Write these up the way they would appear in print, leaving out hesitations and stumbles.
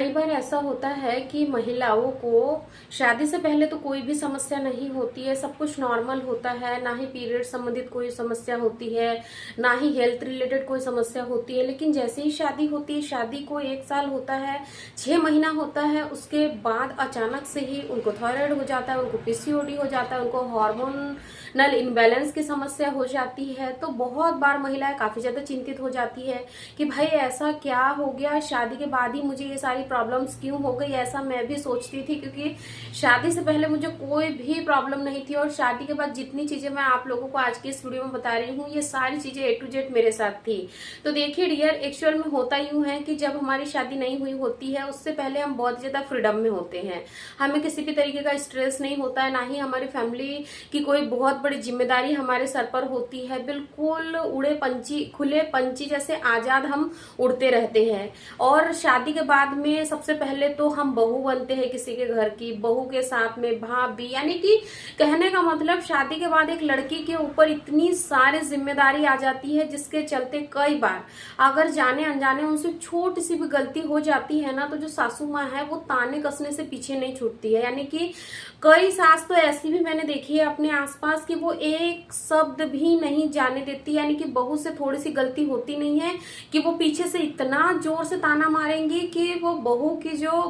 कई बार ऐसा होता है कि महिलाओं को शादी से पहले तो कोई भी समस्या नहीं होती है, सब कुछ नॉर्मल होता है, ना ही पीरियड संबंधित कोई समस्या होती है, ना ही हेल्थ रिलेटेड कोई समस्या होती है। लेकिन जैसे ही शादी होती है, शादी को 1 साल होता है, 6 महीना होता है, उसके बाद अचानक से ही उनको थायराइड हो जाता है, उनको पीसीओडी हो जाता है, उनको हार्मोनल इनबैलेंस की समस्या हो जाती है। तो बहुत बार महिलाएं काफी ज्यादा चिंतित हो जाती है कि भाई ऐसा क्या हो गया, शादी के बाद ही मुझे ये सारी प्रॉब्लम्स क्यों हो गई। ऐसा मैं भी सोचती थी, क्योंकि शादी से पहले मुझे कोई भी प्रॉब्लम नहीं थी, और शादी के बाद जितनी चीजें मैं आप लोगों को आज की इस वीडियो में बता रही हूँ, ये सारी चीजें A to Z मेरे साथ थी। तो देखिए डियर, एक्चुअल में होता यूं है कि जब हमारी शादी नहीं हुई होती है, उससे पहले हम बहुत ज्यादा फ्रीडम में होते हैं, हमें किसी भी तरीके का स्ट्रेस नहीं होता है, ना ही हमारी फैमिली की कोई बहुत बड़ी जिम्मेदारी हमारे सर पर होती है। बिल्कुल उड़े पंछी, खुले पंछी जैसे आजाद हम उड़ते रहते हैं। और शादी के बाद में सबसे पहले तो हम बहू बनते हैं किसी के घर की, बहू के साथ में भाभी, यानी कि कहने का मतलब शादी के बाद एक लड़की के ऊपर इतनी सारी जिम्मेदारी आ जाती है, जिसके चलते कई बार अगर जाने अनजाने उनसे छोटी सी भी गलती हो जाती है ना, तो जो सासू माँ है वो ताने कसने से पीछे नहीं छूटती है। यानी कि कई सास तो ऐसी भी मैंने देखी है अपने आसपास कि वो एक शब्द भी नहीं जाने देती, यानी कि बहू से थोड़ी सी गलती होती नहीं है कि वो पीछे से इतना जोर से ताना मारेंगी कि वो बहू की जो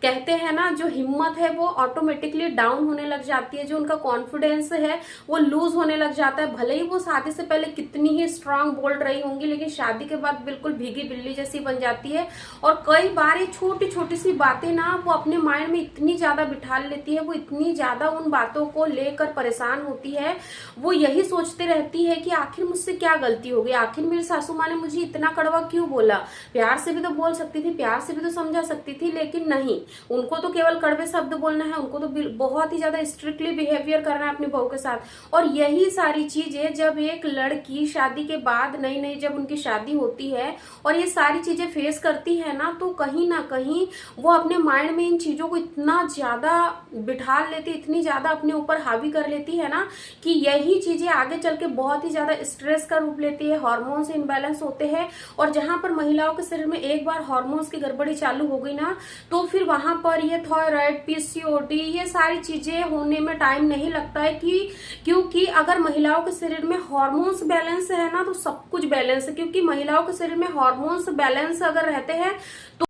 कहते हैं ना, जो हिम्मत है वो ऑटोमेटिकली डाउन होने लग जाती है, जो उनका कॉन्फिडेंस है वो लूज होने लग जाता है। भले ही वो शादी से पहले कितनी ही स्ट्रांग बोल्ड रही होंगी, लेकिन शादी के बाद बिल्कुल भीगी बिल्ली जैसी बन जाती है। और कई बार ये छोटी छोटी सी बातें ना वो अपने माइंड में इतनी ज्यादा बिठा लेती है, वो इतनी ज्यादा उन बातों को लेकर परेशान होती है, वो यही सोचते रहती है कि आखिर मुझसे क्या गलती हो गई, आखिर मेरी सासू माँ ने मुझे इतना कड़वा क्यों बोला। प्यार से भी तो बोल सकती थी, प्यार से भी तो समझा सकती थी, लेकिन नहीं, उनको तो केवल कड़वे शब्द बोलना है, उनको तो बहुत ही ज्यादा स्ट्रिक्टली बिहेवियर करना है अपनी बहू के साथ। और यही सारी चीजें जब एक लड़की शादी के बाद नई नई जब उनकी शादी होती है और ये सारी चीजें फेस करती है ना, तो कहीं ना कहीं वो अपने माइंड में इन चीजों को इतना ज्यादा बिठा लेती, इतनी ज्यादा अपने ऊपर हावी कर लेती है ना, कि यही चीजें आगे चल के बहुत ही ज्यादा स्ट्रेस का रूप लेती है, हार्मोन्स इनबैलेंस होते हैं। और जहां पर महिलाओं के शरीर में एक बार हार्मोन्स की गड़बड़ी चालू हो गई ना, तो फिर वहां पर ये थायराइड, पीसीओडी, ये सारी चीजें होने में टाइम नहीं लगता है। क्योंकि अगर महिलाओं के शरीर में हार्मोन्स बैलेंस है ना, तो सब कुछ बैलेंस है। क्योंकि महिलाओं के शरीर में हार्मोन्स बैलेंस अगर रहते हैं तो